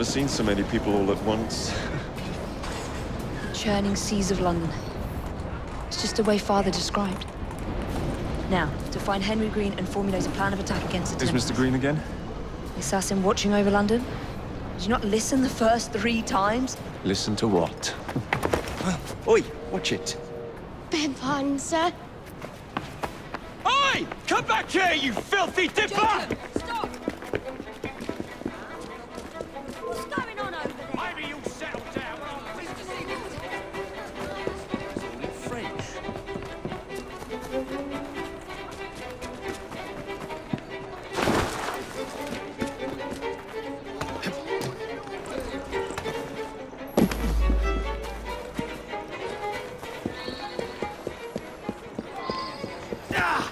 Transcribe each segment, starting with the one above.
never seen so many people all at once. Churning seas of London. It's just the way Father described. Now, to find Henry Green and formulate a plan of attack against the Templars. Is Mr. Green again? The assassin watching over London? Did you not listen the first 3 times? Listen to what? Oi, watch it. Beg pardon, sir. Oi! Come back here, you filthy dipper! Jacob, stop! What's going on over there? Maybe you'll settle down. French.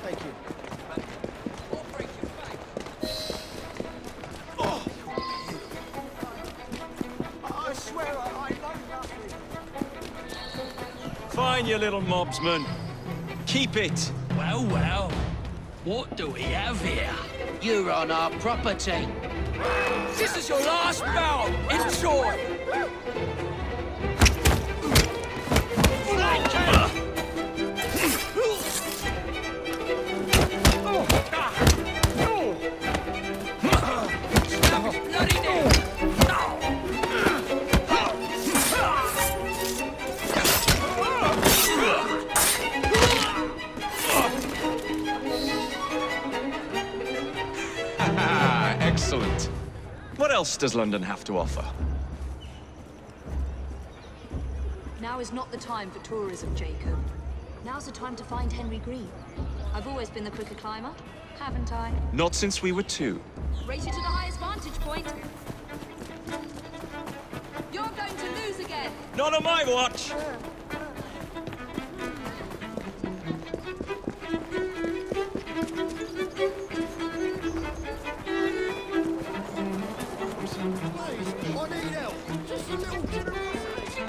Thank you. I swear I know nothing. Fine, you little mobsman. Keep it. Well, well. What do we have here? You're on our property. This is your last bout. Enjoy. Excellent. What else does London have to offer? Now is not the time for tourism, Jacob. Now's the time to find Henry Green. I've always been the quicker climber, haven't I? Not since we were 2. Race you to the highest vantage point. You're going to lose again. Not on my watch! Please, I need help. Just a little generosity.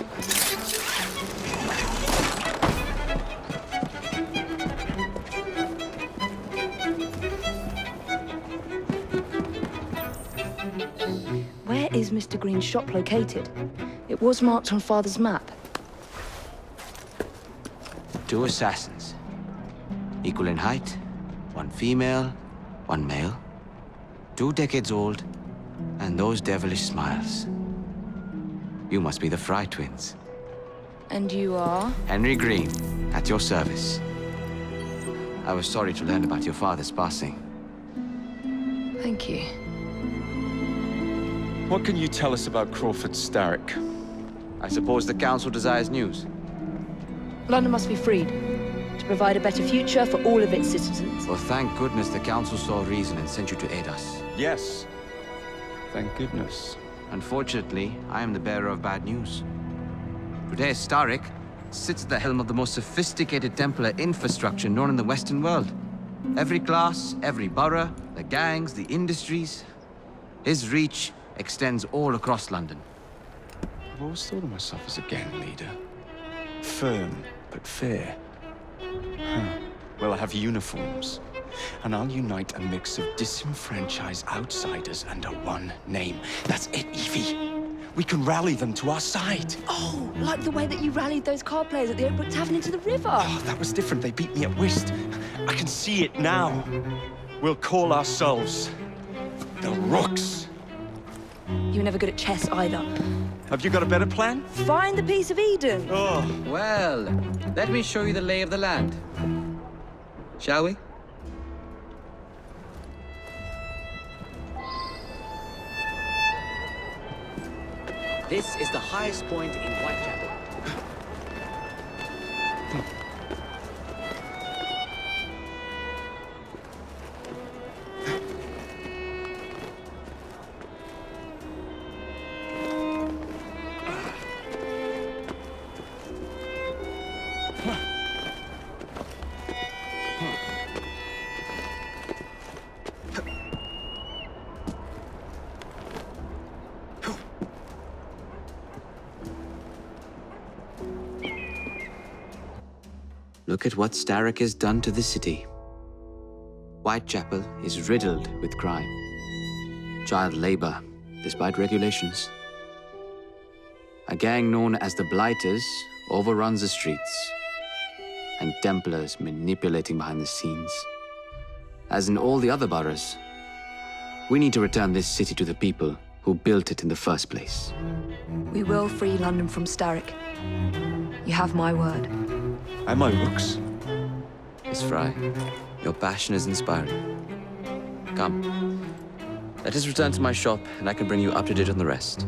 Where is Mr. Green's shop located? It was marked on Father's map. 2 assassins. Equal in height. 1 female, 1 male. 2 decades old. And those devilish smiles. You must be the Frye twins. And you are? Henry Green, at your service. I was sorry to learn about your father's passing. Thank you. What can you tell us about Crawford Starrick? I suppose the council desires news. London must be freed, to provide a better future for all of its citizens. Well, thank goodness the council saw reason and sent you to aid us. Yes. Thank goodness. Unfortunately, I am the bearer of bad news. Today, Starrick sits at the helm of the most sophisticated Templar infrastructure known in the Western world. Every class, every borough, the gangs, the industries. His reach extends all across London. I've always thought of myself as a gang leader. Firm, but fair. Well, I have uniforms. And I'll unite a mix of disenfranchised outsiders under one name. That's it, Evie. We can rally them to our side. Oh, like the way that you rallied those card players at the Oakbrook Tavern into the river. Oh, that was different. They beat me at whist. I can see it now. We'll call ourselves the Rooks. You were never good at chess either. Have you got a better plan? Find the piece of Eden. Oh, Well, let me show you the lay of the land. Shall we? This is the highest point in Whitechapel. Look at what Starrick has done to the city. Whitechapel is riddled with crime. Child labor, despite regulations. A gang known as the Blighters overruns the streets, and Templars manipulating behind the scenes. As in all the other boroughs, we need to return this city to the people who built it in the first place. We will free London from Starrick. You have my word. And my looks. Miss Frye, your passion is inspiring. Come, let us return to my shop, and I can bring you up to date on the rest.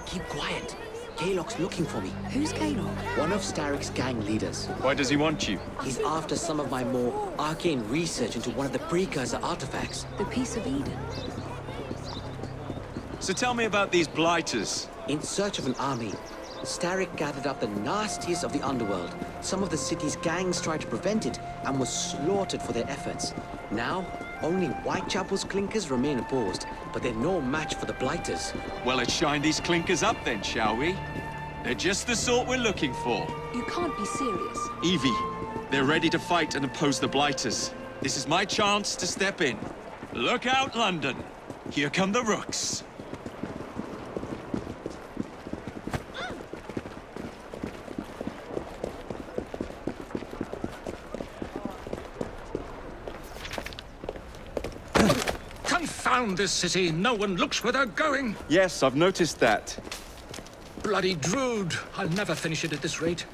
Keep quiet. Kaylock's looking for me. Who's Kaylock? One of Starrick's gang leaders. Why does he want you? He's after some of my more arcane research into one of the precursor artifacts. The Piece of Eden. So tell me about these blighters. In search of an army, Starrick gathered up the nastiest of the underworld. Some of the city's gangs tried to prevent it and were slaughtered for their efforts. Now, only Whitechapel's clinkers remain opposed, but they're no match for the Blighters. Well, let's shine these clinkers up then, shall we? They're just the sort we're looking for. You can't be serious. Evie, they're ready to fight and oppose the blighters. This is my chance to step in. Look out, London. Here come the rooks. Confound this city! No one looks where they're going! Yes, I've noticed that. Bloody Drood! I'll never finish it at this rate.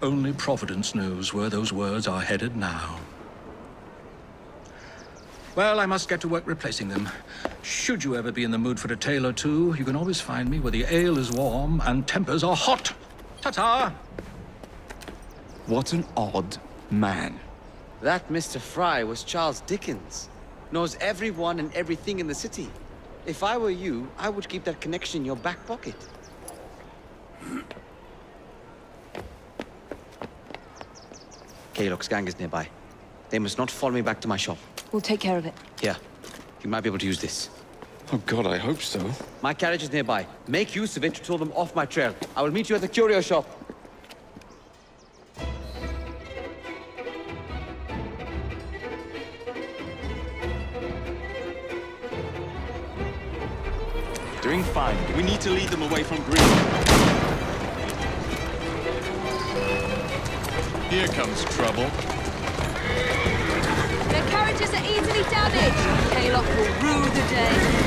Only Providence knows where those words are headed now. Well, I must get to work replacing them. Should you ever be in the mood for a tale or two, you can always find me where the ale is warm and tempers are hot. Ta-ta! What an odd man. That Mr. Frye was Charles Dickens. Knows everyone and everything in the city. If I were you, I would keep that connection in your back pocket. Kaylock's gang is nearby. They must not follow me back to my shop. We'll take care of it. Here, you might be able to use this. Oh God, I hope so. My carriage is nearby. Make use of it to throw them off my trail. I will meet you at the curio shop. Doing fine. We need to lead them away from Green. Here comes trouble. Their carriages are easily damaged. Kaylock will rue the day.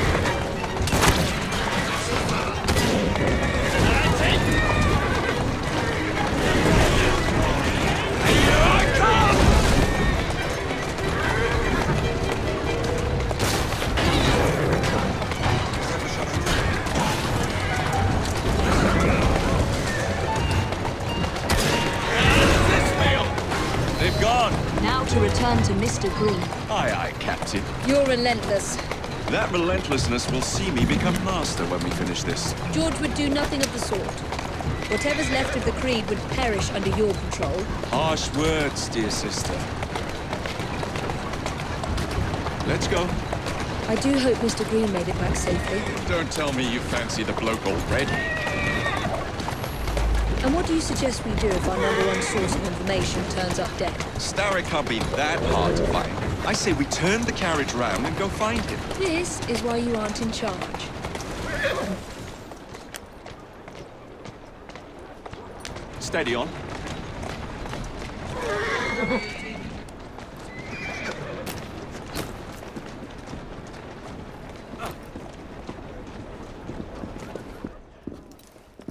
Now to return to Mr. Green. Aye, aye, Captain. You're relentless. That relentlessness will see me become master when we finish this. George would do nothing of the sort. Whatever's left of the Creed would perish under your control. Harsh words, dear sister. Let's go. I do hope Mr. Green made it back safely. Don't tell me you fancy the bloke already. And what do you suggest we do if our #1 source of information turns up dead? Starrick can't be that hard to find. I say we turn the carriage round and go find him. This is why you aren't in charge. Steady on.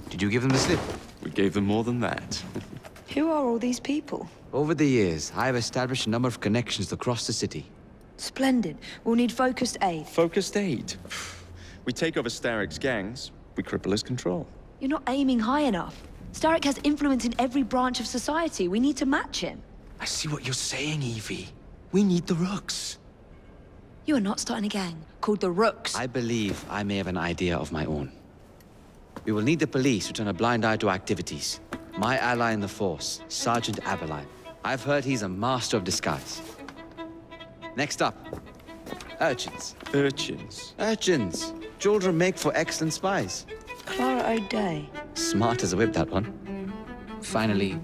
Did you give them the slip? We gave them more than that. Who are all these people? Over the years, I have established a number of connections across the city. Splendid. We'll need focused aid. Focused aid. We take over Starrick's gangs, we cripple his control. You're not aiming high enough. Starrick has influence in every branch of society. We need to match him. I see what you're saying, Evie. We need the Rooks. You are not starting a gang called the Rooks. I believe I may have an idea of my own. We will need the police to turn a blind eye to activities. My ally in the force, Sergeant Abberline. I've heard he's a master of disguise. Next up, urchins. Urchins? Urchins! Children make for excellent spies. Clara O'Day. Smart as a whip, that one. Finally,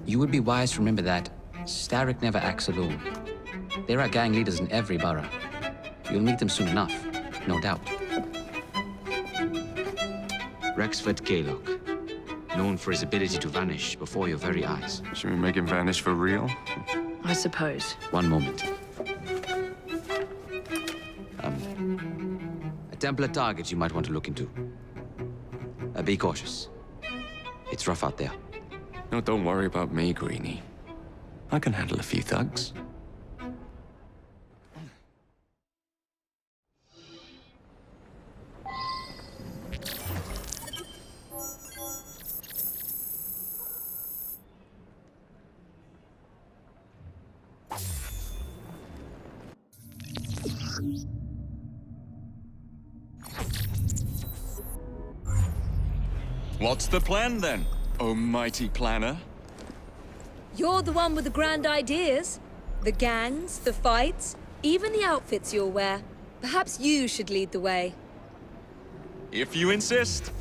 you would be wise to remember that Starrick never acts alone. There are gang leaders in every borough. You'll meet them soon enough, no doubt. Rexford Kaylock, known for his ability to vanish before your very eyes. Should we make him vanish for real? I suppose. One moment. A Templar target you might want to look into. Be cautious. It's rough out there. No, don't worry about me, Greenie. I can handle a few thugs. What's the plan, then, oh mighty planner? You're the one with the grand ideas. The gangs, the fights, even the outfits you'll wear. Perhaps you should lead the way. If you insist.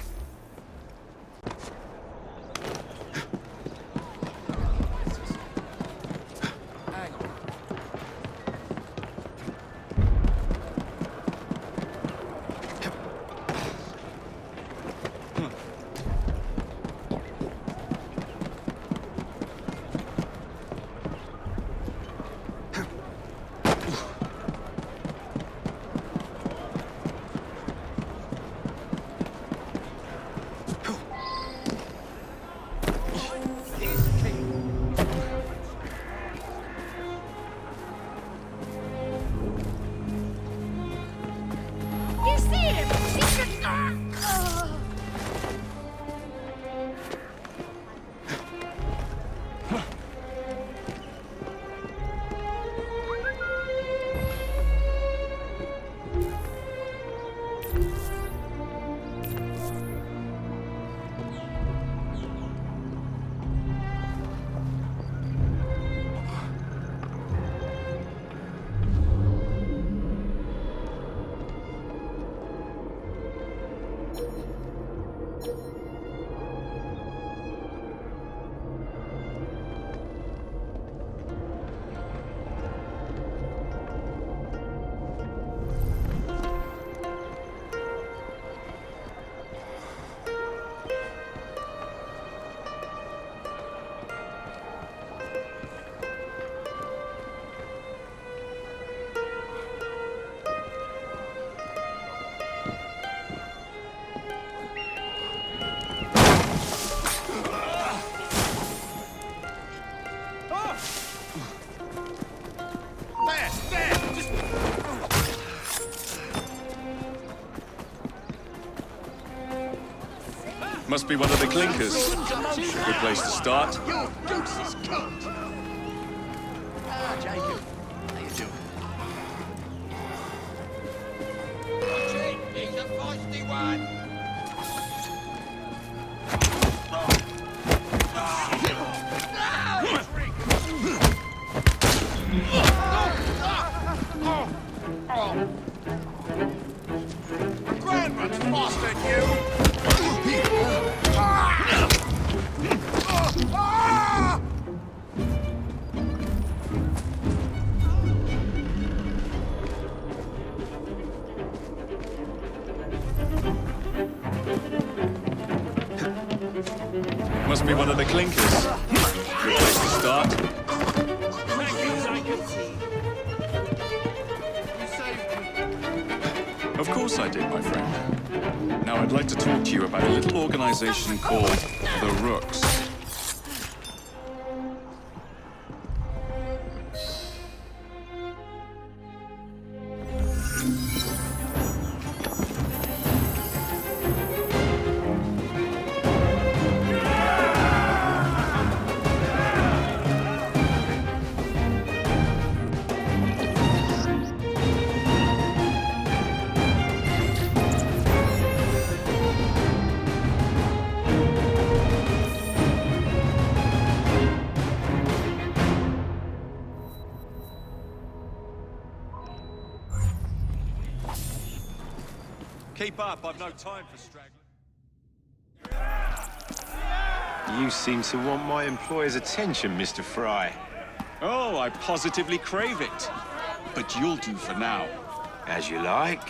Must be one of the clinkers. Good place to start. Your goose is cooked. Ah, Jacob. How you doing? He's a feisty one. Grand runs faster than you. Must be one of the clinkers. Good place to start. Thank you, Jacob. You saved me. Of course I did, my friend. Now I'd like to talk to you about a little organization called the Rooks. Keep up, I've no time for stragglers. You seem to want my employer's attention, Mr. Frye. Oh, I positively crave it. But you'll do for now. As you like.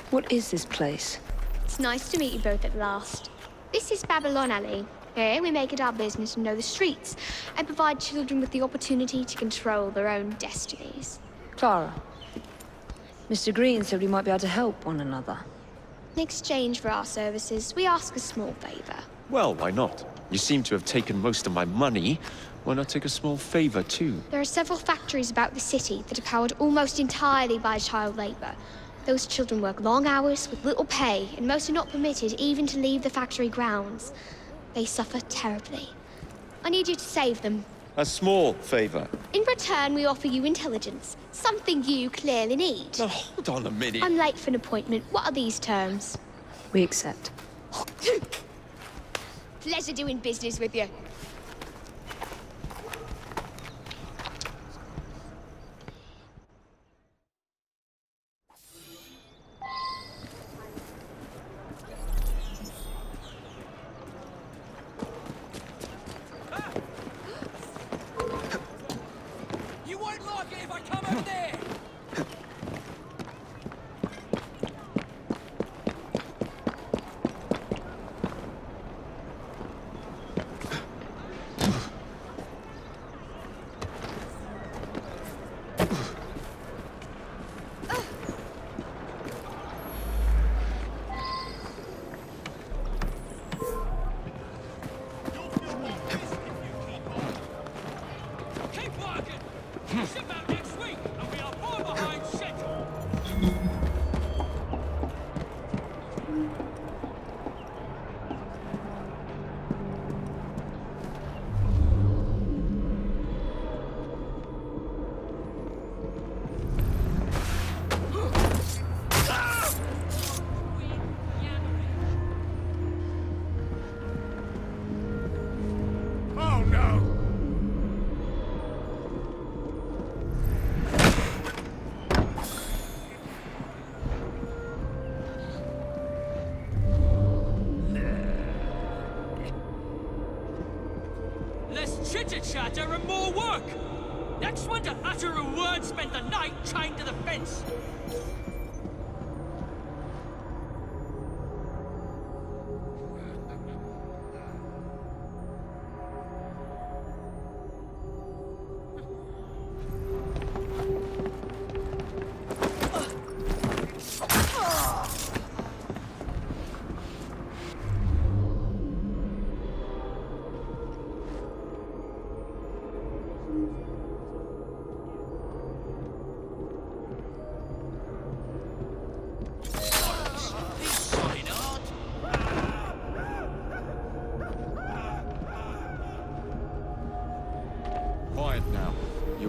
What is this place? It's nice to meet you both at last. This is Babylon Alley. Here we make it our business to know the streets and provide children with the opportunity to control their own destinies. Clara. Mr. Green said we might be able to help one another. In exchange for our services, we ask a small favor. Well, why not? You seem to have taken most of my money. Why not take a small favor, too? There are several factories about the city that are powered almost entirely by child labor. Those children work long hours with little pay, and most are not permitted even to leave the factory grounds. They suffer terribly. I need you to save them. A small favor. In return, we offer you intelligence, something you clearly need. Now, hold on a minute. I'm late for an appointment. What are these terms? We accept. Pleasure doing business with you. Chitter-chatter and more work! Next one to utter a word spent the night chained to the fence!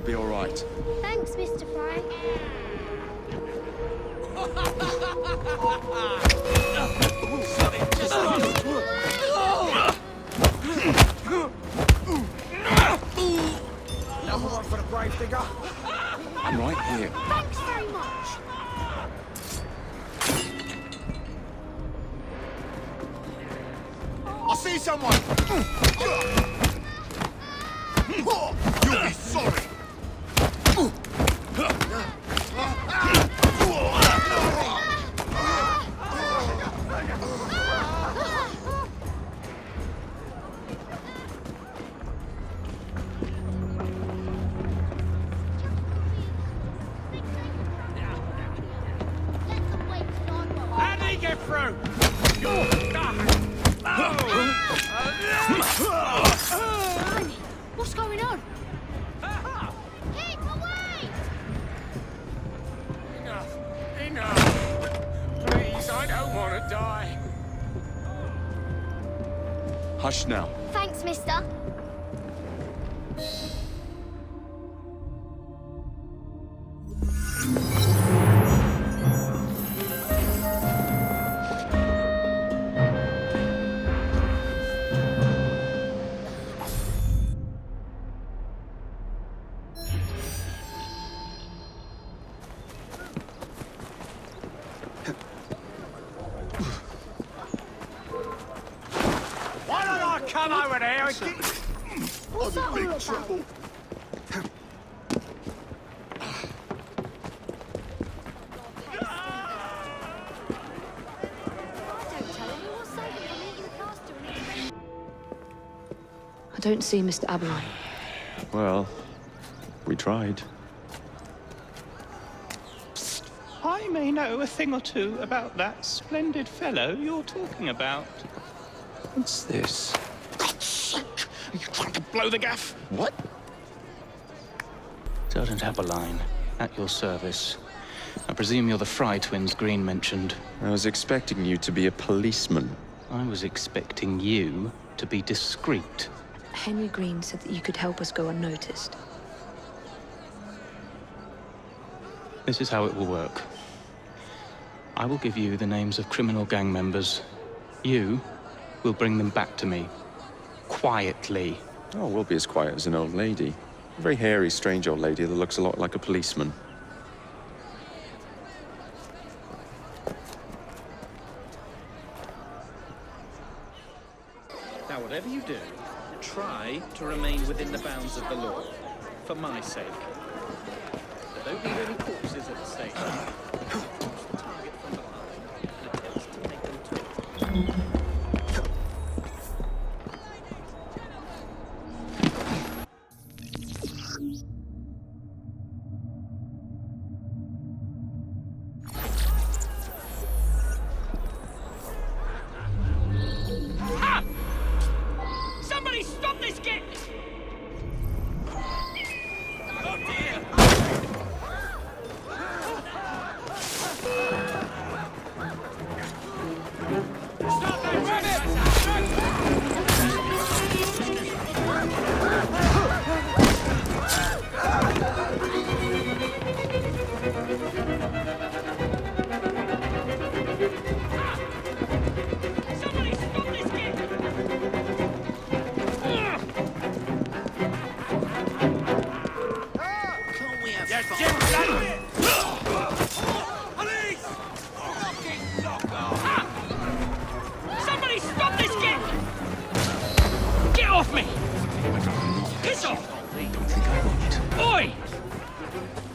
Be all right. Thanks, Mr. Frye. Another one for the grave digger. I'm right here. Thanks very much. I see someone. You'll be sorry. through! Blimey, what's going on? Keep away! Enough! Please, I don't want to die. Hush now. Thanks, mister. Why don't I come over there and get... What's that all about? I don't see Mr. Abberline. Well, we tried. I may know a thing or two about that splendid fellow you're talking about. What's this? God's sake! Are you trying to blow the gaff? What? Sergeant Abberline, at your service. I presume you're the Frye twins Green mentioned. I was expecting you to be a policeman. I was expecting you to be discreet. Henry Green said that you could help us go unnoticed. This is how it will work. I will give you the names of criminal gang members. You will bring them back to me. Quietly. Oh, we'll be as quiet as an old lady. A very hairy, strange old lady that looks a lot like a policeman. Now, whatever you do, try to remain within the bounds of the law, for my sake. But don't leave any corpses at the station. Watch the target from behind, and attempts to make them talk.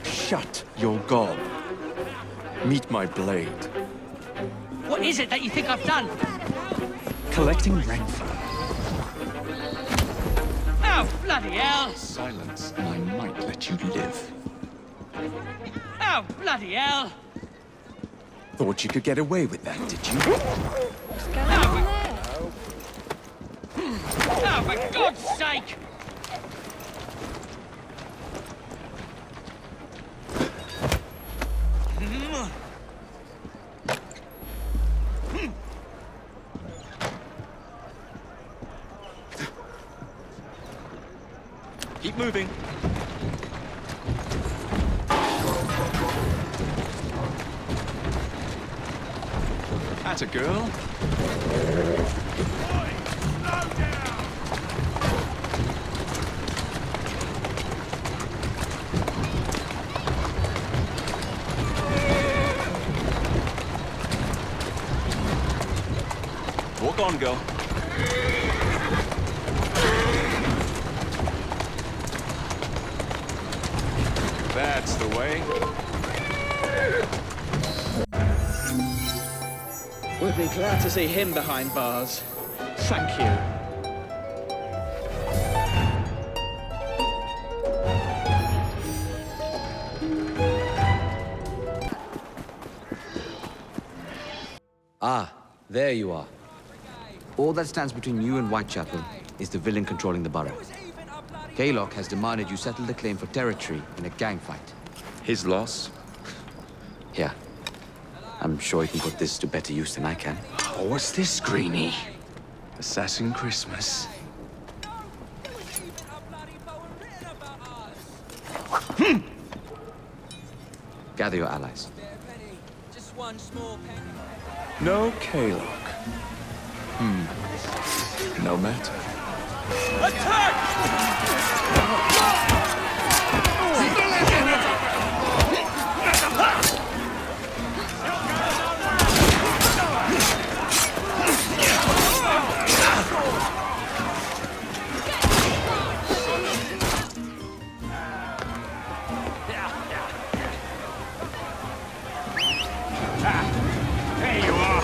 Shut your gob. Meet my blade. What is it that you think I've done? Collecting rainfall. Oh, bloody hell! Silence, and I might let you live. Oh, bloody hell! Thought you could get away with that, did you? Oh, for God's sake! Keep moving. That's a girl. Walk on, girl. That's the way. We'll be glad to see him behind bars. Thank you. Ah, there you are. All that stands between you and Whitechapel is the villain controlling the borough. Kaylock has demanded you settle the claim for territory in a gang fight. His loss? Yeah. I'm sure he can put this to better use than I can. Oh, what's this, Greenie? Assassin Christmas. Gather your allies. Just one small penny. No Kaylock. No matter. There you are.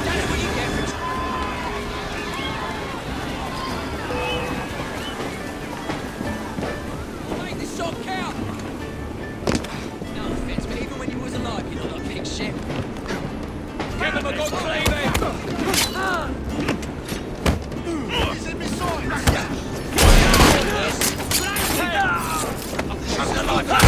That's what you get for make this shot count. No offense, but even when you was alive, you look like big shit. Give them a good cleaving. He's in my sights! Shut the life out.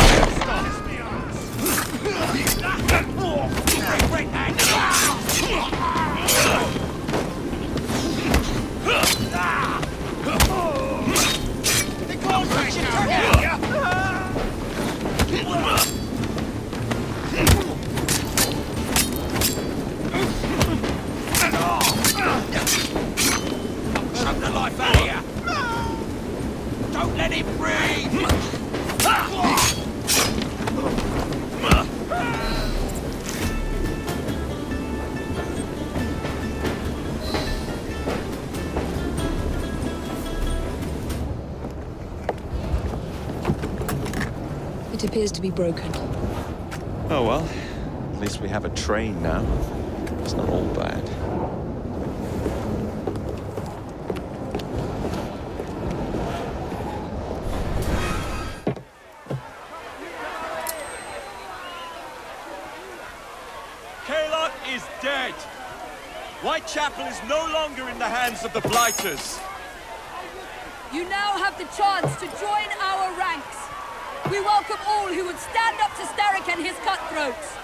Shut the life out of you! Don't let him breathe! It appears to be broken. Oh well, at least we have a train now. It's not all bad. Kaylock is dead. Whitechapel is no longer in the hands of the Blighters. You now have the chance to join our ranks. We welcome all who would stand up to Starrick and his cutthroats.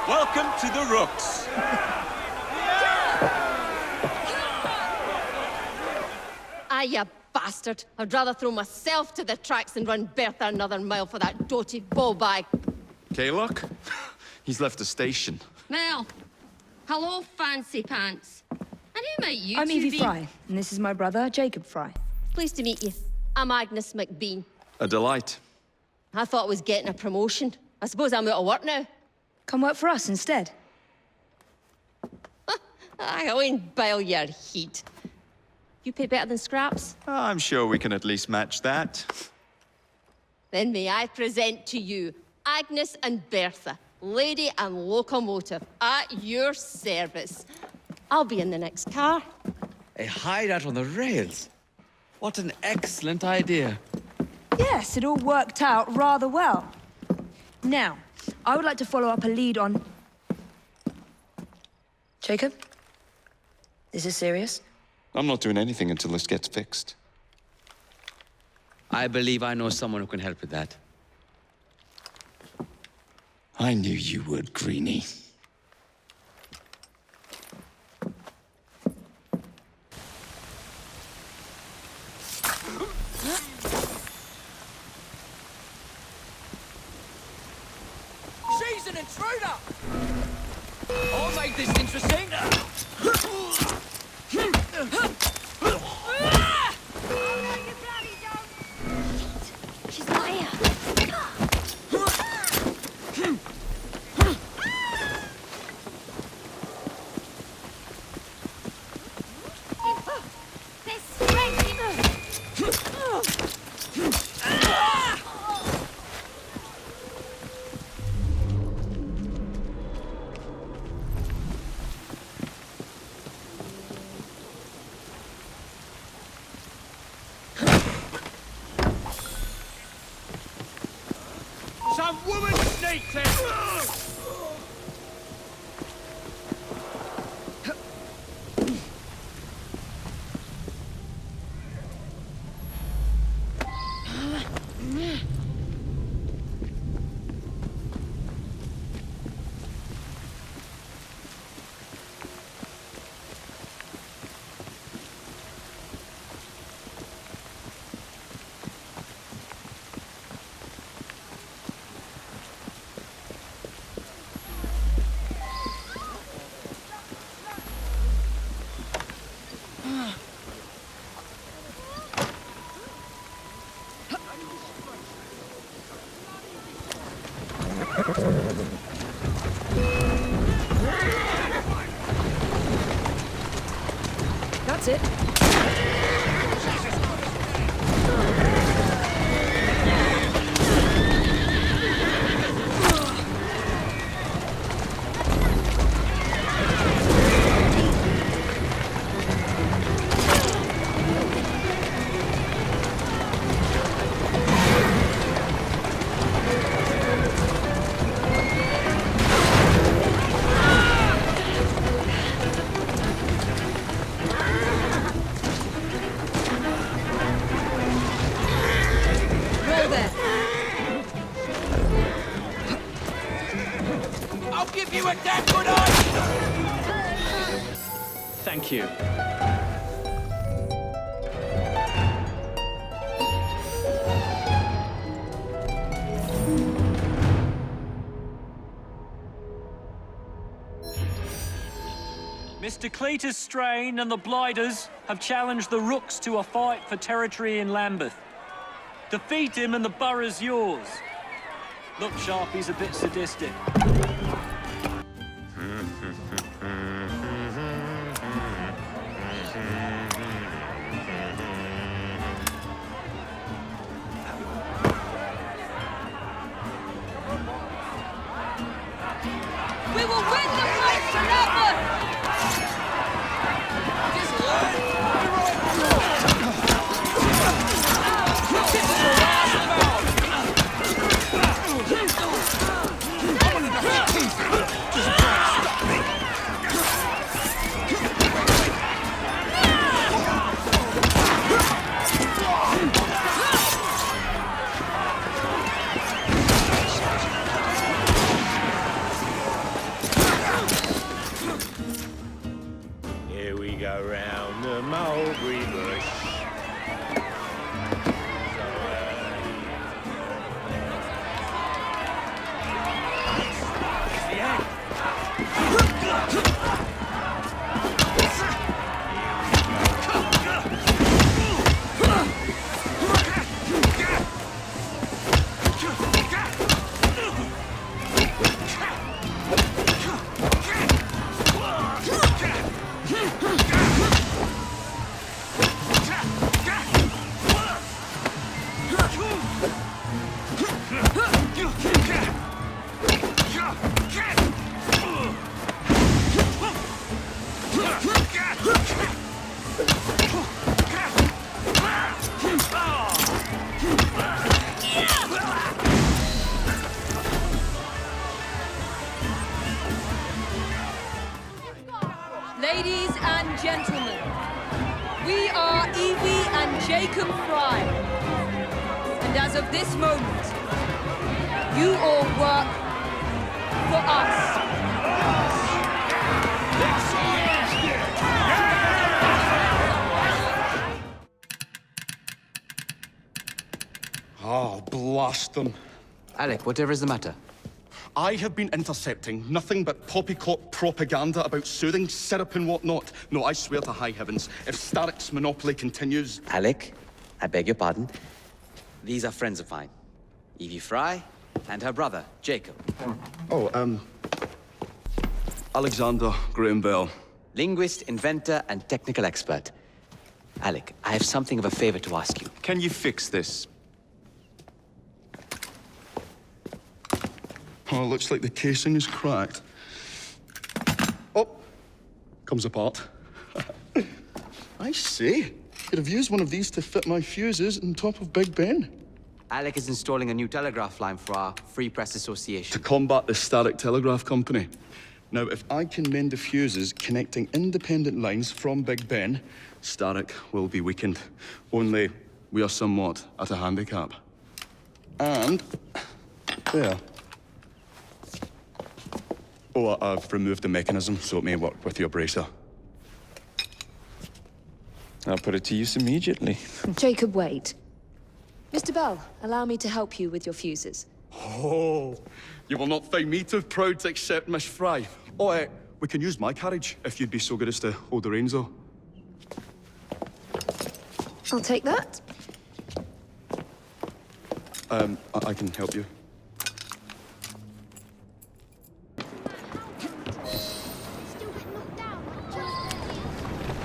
Welcome to the Rooks. Ah, you bastard. I'd rather throw myself to the tracks than run Bertha another mile for that doty ball-bag. Kaylock? He's left the station. Well, hello, fancy pants. And who might you I'm two Evie be? Frye, and this is my brother, Jacob Frye. Pleased to meet you. I'm Agnes McBean. A delight. I thought I was getting a promotion. I suppose I'm out of work now. Come work for us instead. I won't bile your heat. You pay better than scraps? I'm sure we can at least match that. Then may I present to you Agnes and Bertha, lady and locomotive, at your service. I'll be in the next car. A hideout on the rails? What an excellent idea. Yes, it all worked out rather well. Now, I would like to follow up a lead on... Jacob? Is this serious? I'm not doing anything until this gets fixed. I believe I know someone who can help with that. I knew you would, Greenie. She's an intruder! I'll make this interesting! She's not here. That's it. Thank you. Mr. Cletus Strain and the Blighters have challenged the Rooks to a fight for territory in Lambeth. Defeat him and the borough's yours. Look, Sharp, he's a bit sadistic. We will win the fight forever! Ladies and gentlemen, we are Evie and Jacob Frye. And as of this moment, you all work for us. Oh, blast them. Alec, whatever is the matter? I have been intercepting nothing but poppycock propaganda about soothing syrup and whatnot. No, I swear to high heavens, if Starrick's monopoly continues... Alec, I beg your pardon. These are friends of mine. Evie Frye and her brother, Jacob. Oh, Alexander Graham Bell. Linguist, inventor, and technical expert. Alec, I have something of a favor to ask you. Can you fix this? Oh, looks like the casing is cracked. Oh, comes apart. I see. Could have used one of these to fit my fuses on top of Big Ben. Alec is installing a new telegraph line for our Free Press Association. To combat the Static Telegraph Company. Now, if I can mend the fuses connecting independent lines from Big Ben, Static will be weakened. Only we are somewhat at a handicap. And there. Oh, I've removed the mechanism so it may work with your bracer. I'll put it to use immediately. Jacob, wait. Mr. Bell, allow me to help you with your fuses. Oh, you will not find me too proud to accept Miss Frye. Oh, we can use my carriage, if you'd be so good as to hold the reins, though. I'll take that. I can help you.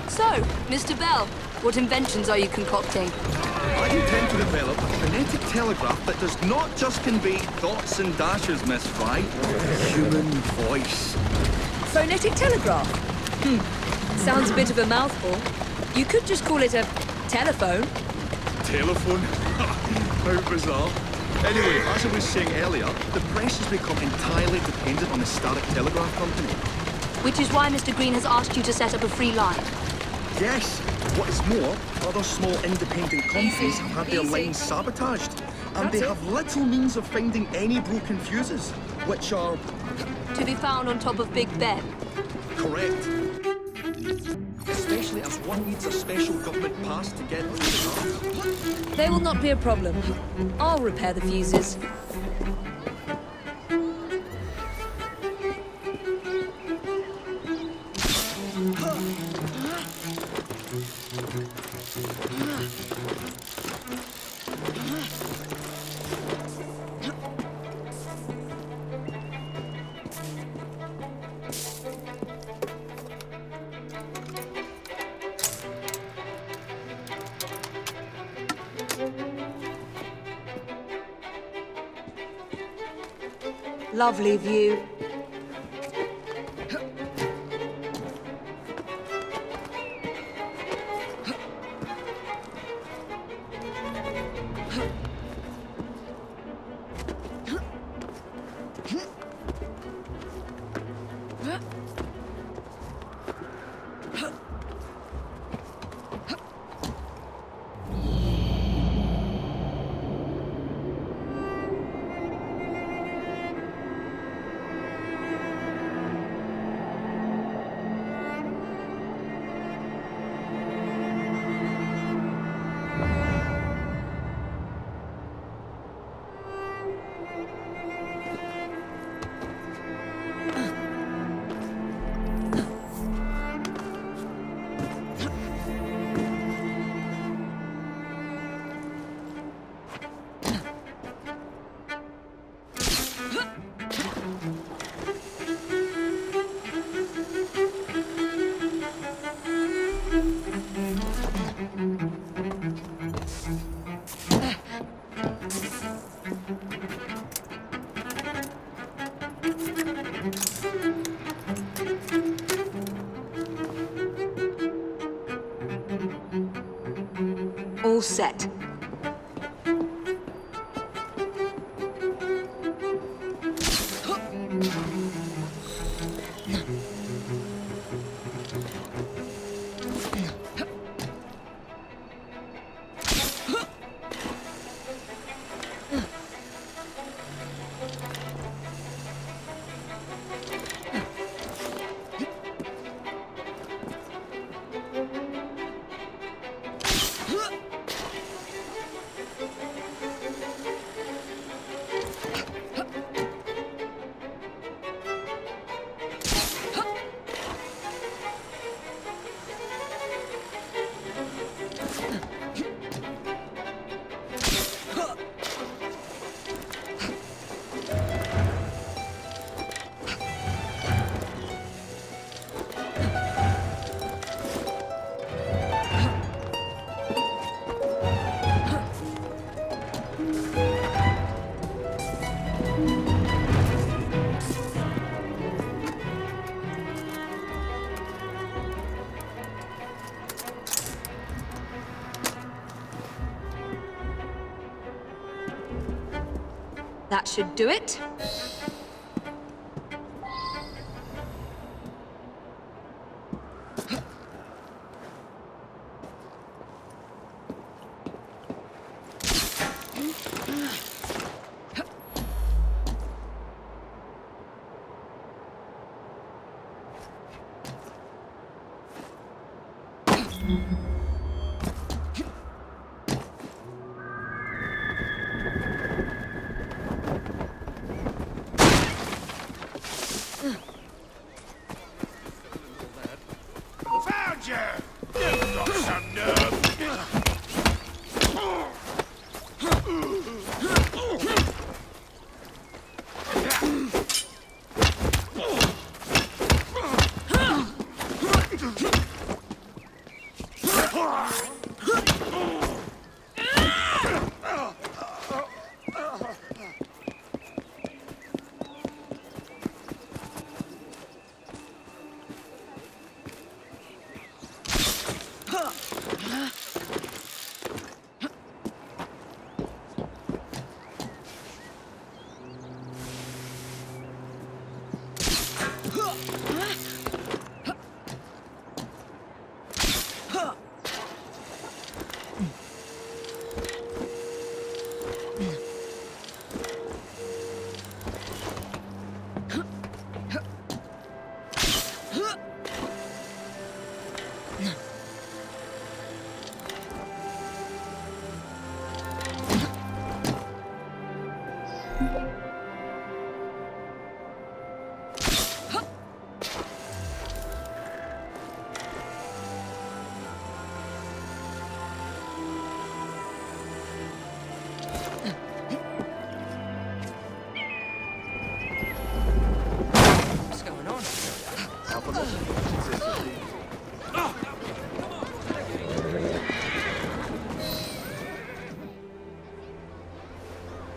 So, Mr. Bell, what inventions are you concocting? I intend to develop a phonetic telegraph that does not just convey dots and dashes, Miss Frye. Human voice. Phonetic telegraph? Sounds a bit of a mouthful. You could just call it a telephone. Telephone? How bizarre. Anyway, as I was saying earlier, the press has become entirely dependent on the Static Telegraph Company. Which is why Mr. Green has asked you to set up a free line. Yes. What is more, other small independent companies have had their lines sabotaged, and they have little means of finding any broken fuses, which are... To be found on top of Big Ben. Correct. Especially as one needs a special government pass to get through the guards. They will not be a problem. I'll repair the fuses. Lovely view. All set. That should do it. Found you! You've got some nerve!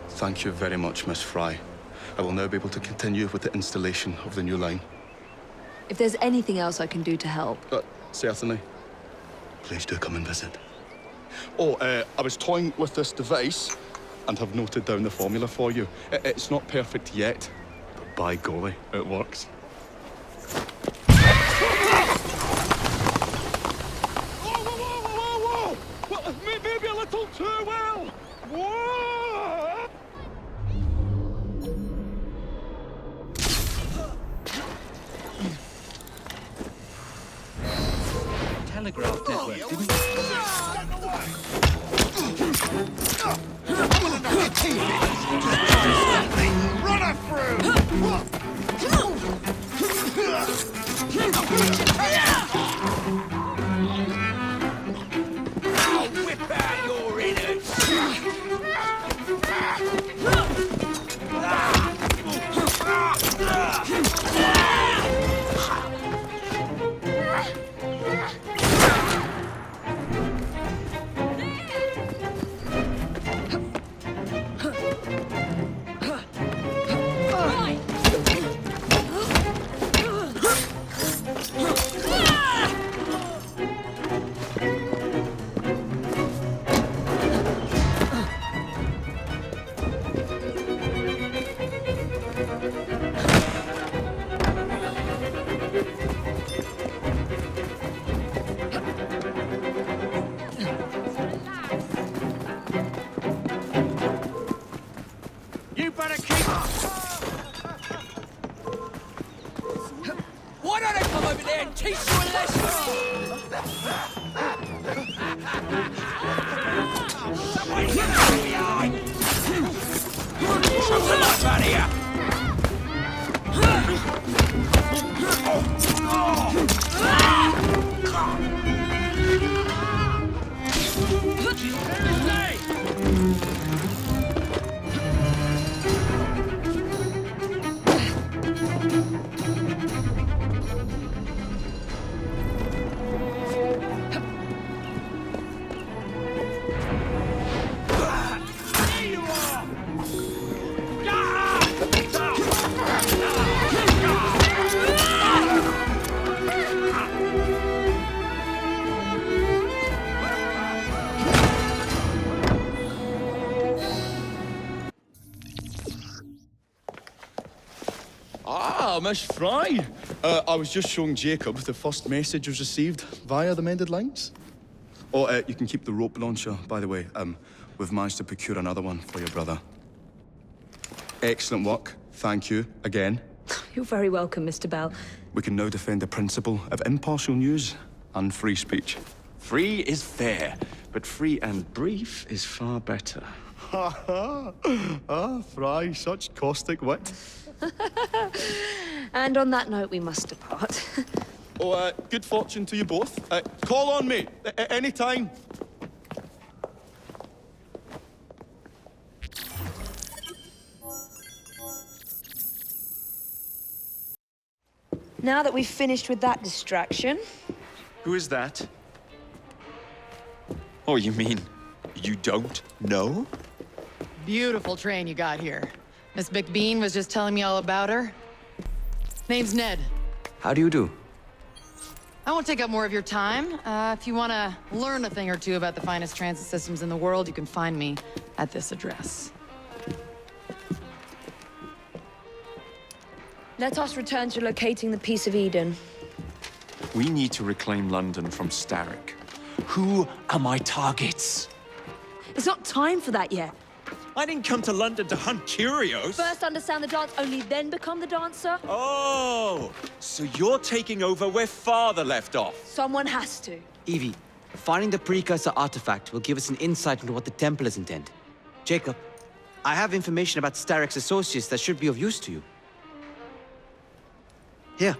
Thank you very much, Miss Frye. I will now be able to continue with the installation of the new line. If there's anything else I can do to help. Certainly. Please do come and visit. Oh, I was toying with this device and have noted down the formula for you. It's not perfect yet, but by golly, it works. Whoa! Maybe a little too well! Whoa! Telegraph network, didn't Run her through! I'll whip out your innards! You better keep up! Why don't I come over there and teach you a lesson? Someone get out behind! Show the life out here! Miss Frye. I was just showing Jacob the first message was received via the mended lines. Oh, you can keep the rope launcher, by the way. We've managed to procure another one for your brother. Excellent work. Thank you, again. You're very welcome, Mr. Bell. We can now defend the principle of impartial news and free speech. Free is fair, but free and brief is far better. Ha ha! Ah, Frye, such caustic wit. And on that note, we must depart. Oh, good fortune to you both. Call on me, any time. Now that we've finished with that distraction... Who is that? Oh, you mean you don't know? Beautiful train you got here. Miss McBean was just telling me all about her. Name's Ned. How do you do? I won't take up more of your time. If you want to learn a thing or two about the finest transit systems in the world, you can find me at this address. Let us return to locating the Piece of Eden. We need to reclaim London from Starrick. Who are my targets? It's not time for that yet. I didn't come to London to hunt curios. First understand the dance, only then become the dancer? Oh, so you're taking over where Father left off. Someone has to. Evie, finding the precursor artifact will give us an insight into what the Templars intend. Jacob, I have information about Starrick's associates that should be of use to you. Here,